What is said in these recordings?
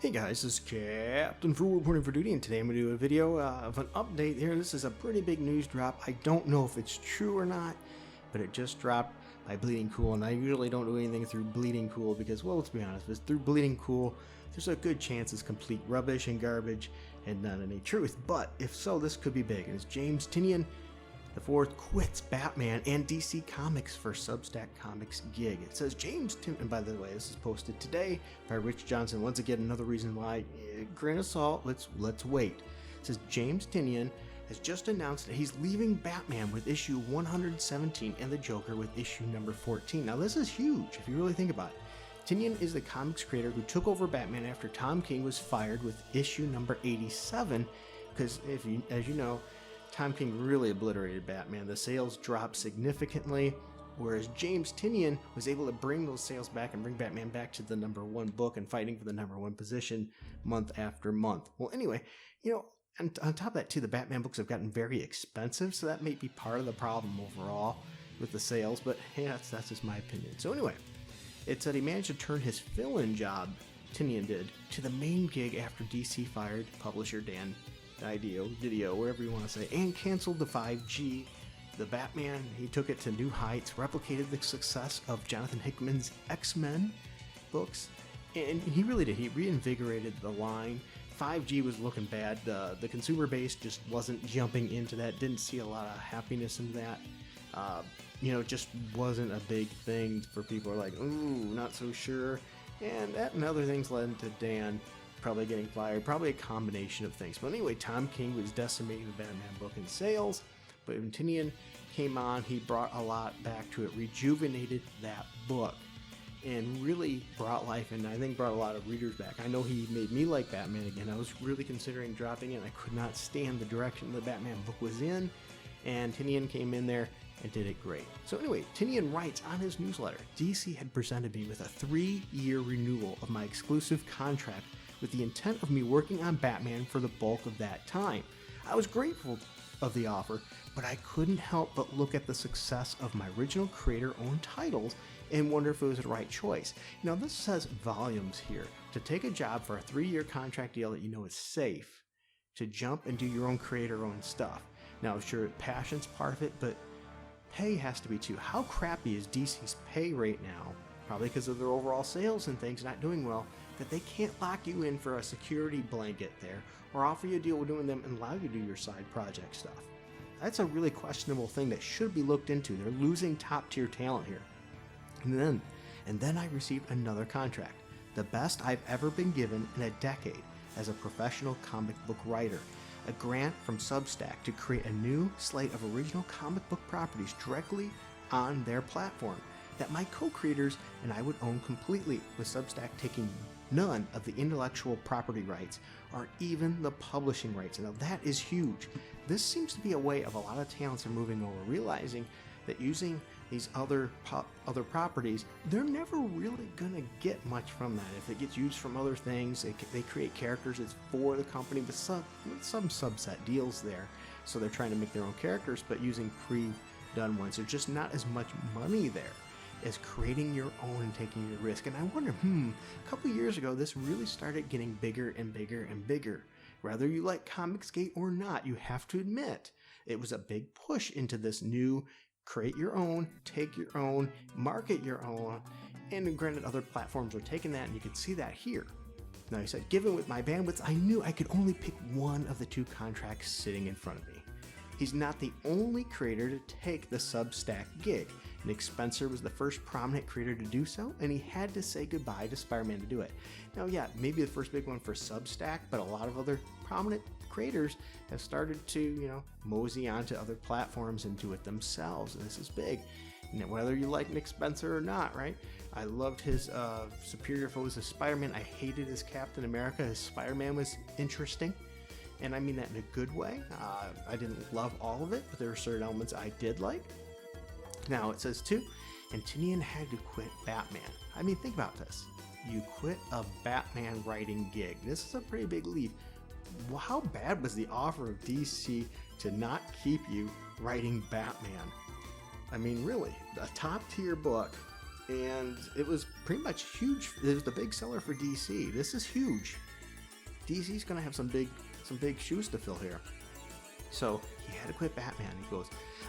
Hey guys, this is Captain Fool reporting for duty, and today I'm going to do a video of an update here. This is a pretty big news drop. I don't know if it's true or not, but it just dropped by Bleeding Cool, and I usually don't do anything through Bleeding Cool because, well, let's be honest, if it's through Bleeding Cool, there's a good chance it's complete rubbish and garbage and not any truth. But if so, this could be big. And it's James Tynion IV quits Batman and DC Comics for Substack Comics gig. It says James Tynion, and by the way, this is posted today by Rich Johnson. Once again, another reason why, grain of salt, let's wait. It says James Tynion has just announced that he's leaving Batman with issue 117 and the Joker with issue number 14. Now this is huge if you really think about it. Tynion is the comics creator who took over Batman after Tom King was fired with issue number 87, because as you know, Tom King really obliterated Batman. The sales dropped significantly, whereas James Tynion was able to bring those sales back and bring Batman back to the #1 book and fighting for the #1 position month after month. Well, anyway, and on top of that too, the Batman books have gotten very expensive, so that may be part of the problem overall with the sales, but hey, that's just my opinion. So anyway, it said he managed to turn his fill-in job, Tynion did, to the main gig after DC fired publisher Dan Didio, whatever you want to say, and canceled the 5G. The Batman, he took it to new heights, replicated the success of Jonathan Hickman's X-Men books, and he really did. He reinvigorated the line. 5G was looking bad. The consumer base just wasn't jumping into that, didn't see a lot of happiness in that. It just wasn't a big thing for people who are like, ooh, not so sure. And that and other things led to Dan probably getting fired, probably a combination of things. But anyway, Tom King was decimating the Batman book in sales, but when Tynion came on, he brought a lot back to it, rejuvenated that book, and really brought life, and I think brought a lot of readers back. I know he made me like Batman again. I was really considering dropping it. I could not stand the direction the Batman book was in, and Tynion came in there and did it great. So anyway, Tynion writes on his newsletter, DC had presented me with a 3-year renewal of my exclusive contract with the intent of me working on Batman for the bulk of that time. I was grateful of the offer, but I couldn't help but look at the success of my original creator-owned titles and wonder if it was the right choice. This says volumes here. To take a job for a 3-year contract deal that you know is safe, to jump and do your own creator-owned stuff. Now, sure, passion's part of it, but pay has to be too. How crappy is DC's pay rate now? Probably because of their overall sales and things not doing well, that they can't lock you in for a security blanket there or offer you a deal with doing them and allow you to do your side project stuff. That's a really questionable thing that should be looked into. They're losing top tier talent here. And then I received another contract, the best I've ever been given in a decade as a professional comic book writer. A grant from Substack to create a new slate of original comic book properties directly on their platform that my co-creators and I would own completely, with Substack taking none of the intellectual property rights or even the publishing rights. Now that is huge. This seems to be a way of a lot of talents are moving over, realizing that using these other properties, they're never really gonna get much from that. If it gets used from other things, they create characters it's for the company, but some subset deals there. So they're trying to make their own characters, but using pre-done ones. There's just not as much money there as creating your own and taking your risk. And I wonder, a couple years ago, this really started getting bigger and bigger and bigger. Whether you like Comicsgate or not, you have to admit, it was a big push into this new create your own, take your own, market your own, and granted other platforms are taking that, and you can see that here. Now he said, given with my bandwidth, I knew I could only pick one of the 2 contracts sitting in front of me. He's not the only creator to take the Substack gig. Nick Spencer was the first prominent creator to do so, and he had to say goodbye to Spider-Man to do it. Now, yeah, maybe the first big one for Substack, but a lot of other prominent creators have started to, mosey onto other platforms and do it themselves, and this is big. And whether you like Nick Spencer or not, right? I loved his Superior Foes of Spider-Man. I hated his Captain America. His Spider-Man was interesting. And I mean that in a good way. I didn't love all of it, but there were certain elements I did like. Now it says too, and Tynion had to quit Batman. I mean, think about this. You quit a Batman writing gig. This is a pretty big leap. How bad was the offer of DC to not keep you writing Batman? I mean, really, a top tier book, and it was pretty much huge. It was the big seller for DC. This is huge. DC's going to have some big shoes to fill here. So he had to quit Batman. He goes,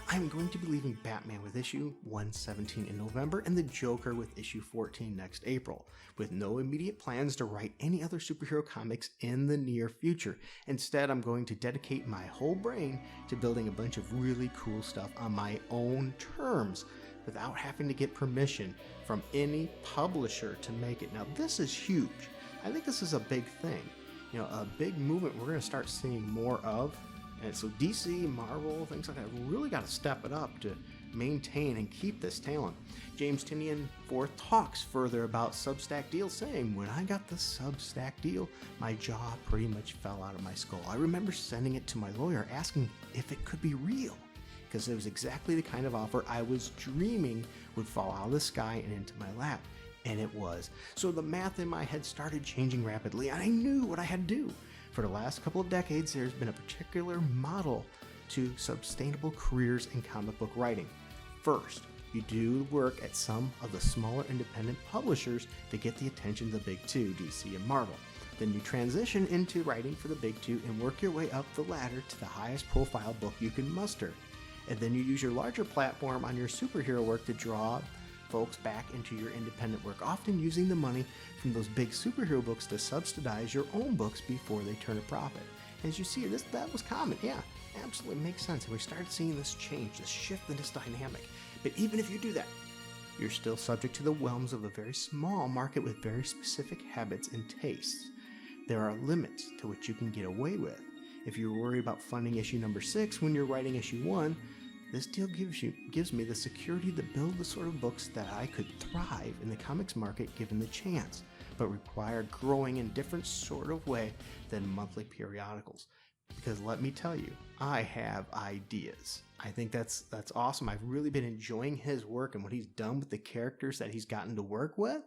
I'm going to be leaving Batman with issue 117 in November and the Joker with issue 14 next April, with no immediate plans to write any other superhero comics in the near future. Instead, I'm going to dedicate my whole brain to building a bunch of really cool stuff on my own terms without having to get permission from any publisher to make it. Now, this is huge. I think this is a big thing. You know, a big movement we're going to start seeing more of. And so DC, Marvel, things like that really got to step it up to maintain and keep this talent. James Tynion IV talks further about Substack deals, saying, when I got the Substack deal, my jaw pretty much fell out of my skull. I remember sending it to my lawyer asking if it could be real, because it was exactly the kind of offer I was dreaming would fall out of the sky and into my lap. And it was. So the math in my head started changing rapidly, and I knew what I had to do. For the last couple of decades, there's been a particular model to sustainable careers in comic book writing. First, you do work at some of the smaller independent publishers to get the attention of the big two, DC and Marvel. Then you transition into writing for the big two and work your way up the ladder to the highest profile book you can muster. And then you use your larger platform on your superhero work to draw folks back into your independent work, often using the money from those big superhero books to subsidize your own books before they turn a profit. As you see, that was common. Yeah, absolutely makes sense. And we started seeing this change, this shift in this dynamic. But even if you do that, you're still subject to the whims of a very small market with very specific habits and tastes. There are limits to what you can get away with. If you worry about funding issue number 6 when you're writing issue 1, this deal gives me the security to build the sort of books that I could thrive in the comics market given the chance, but require growing in a different sort of way than monthly periodicals. Because let me tell you, I have ideas. I think that's awesome. I've really been enjoying his work and what he's done with the characters that he's gotten to work with.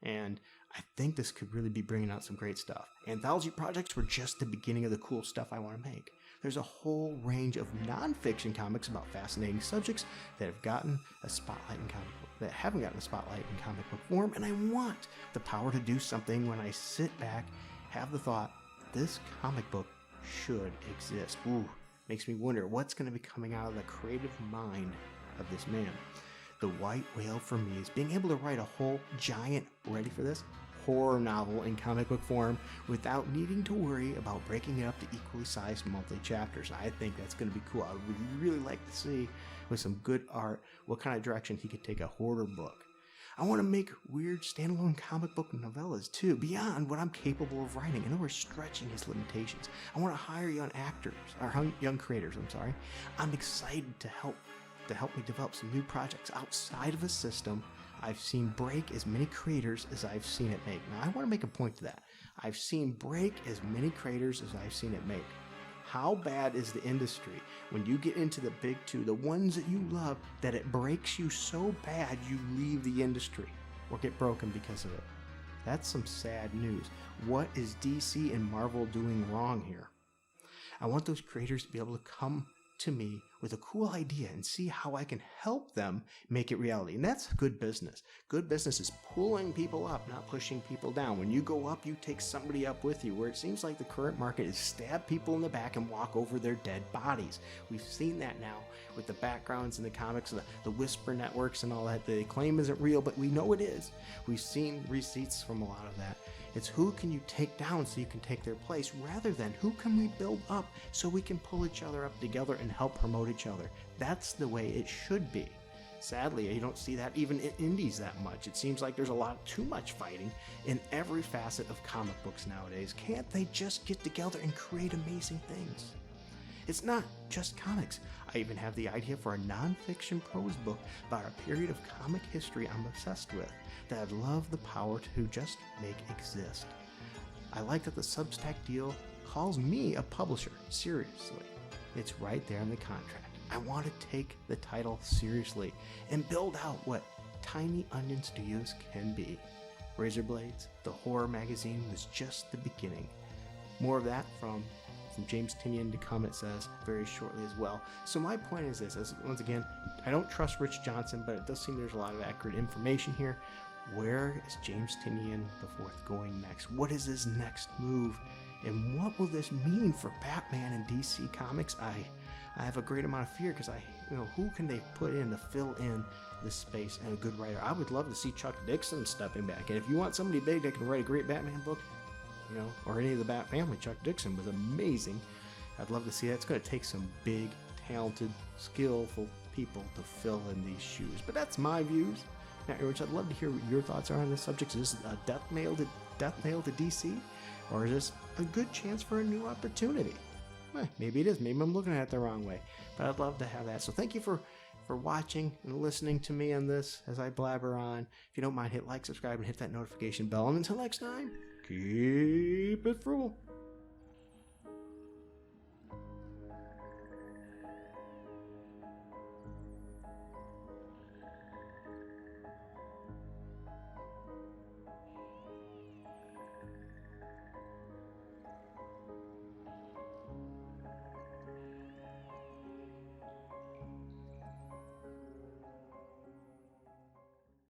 And I think this could really be bringing out some great stuff. Anthology projects were just the beginning of the cool stuff I want to make. There's a whole range of non-fiction comics about fascinating subjects that have gotten a spotlight in comic book, that haven't gotten a spotlight in comic book form, and I want the power to do something when I sit back, have the thought, this comic book should exist. Ooh, makes me wonder what's going to be coming out of the creative mind of this man. The white whale for me is being able to write a whole giant, ready for this, horror novel in comic book form without needing to worry about breaking it up to equally sized monthly chapters. I think that's going to be cool. I would really like to see, with some good art, what kind of direction he could take a hoarder book. I want to make weird standalone comic book novellas too, beyond what I'm capable of writing. In other words, stretching his limitations. I want to hire young actors, or young creators, I'm excited to help me develop some new projects outside of a system I've seen break as many creators as I've seen it make. Now, I want to make a point to that. I've seen break as many creators as I've seen it make. How bad is the industry when you get into the big two, the ones that you love, that it breaks you so bad you leave the industry or get broken because of it? That's some sad news. What is DC and Marvel doing wrong here? I want those creators to be able to come to me with a cool idea and see how I can help them make it reality. And that's good business. Good business is pulling people up, not pushing people down. When you go up, you take somebody up with you, where it seems like the current market is stab people in the back and walk over their dead bodies. We've seen that now with the backgrounds in the comics, the whisper networks and all that. They claim isn't real, but we know it is. We've seen receipts from a lot of that. It's who can you take down so you can take their place, rather than who can we build up so we can pull each other up together and help promote each other. That's the way it should be. Sadly, you don't see that even in indies that much. It seems like there's a lot too much fighting in every facet of comic books nowadays. Can't they just get together and create amazing things? It's not just comics. I even have the idea for a non-fiction prose book about a period of comic history I'm obsessed with, that I'd love the power to just make exist. I like that the Substack deal calls me a publisher. Seriously. It's right there in the contract. I want to take the title seriously and build out what Tiny Onion Studios can be. Razor Blades, the horror magazine, was just the beginning. More of that from James Tynion to come, it says, very shortly as well. So my point is this, once again, I don't trust Rich Johnson, but it does seem there's a lot of accurate information here. Where is James Tynion IV going next? What is his next move? And what will this mean for Batman and DC Comics? I have a great amount of fear because who can they put in to fill in this space and a good writer? I would love to see Chuck Dixon stepping back. And if you want somebody big that can write a great Batman book, or any of the Bat family, Chuck Dixon was amazing. I'd love to see that. It's going to take some big, talented, skillful people to fill in these shoes. But that's my views. Now, Rich, I'd love to hear what your thoughts are on this subject. Is this a death nail to DC? Or is this a good chance for a new opportunity? Maybe it is. Maybe I'm looking at it the wrong way. But I'd love to have that. So thank you for watching and listening to me on this as I blabber on. If you don't mind, hit like, subscribe, and hit that notification bell. And until next time, keep it frugal.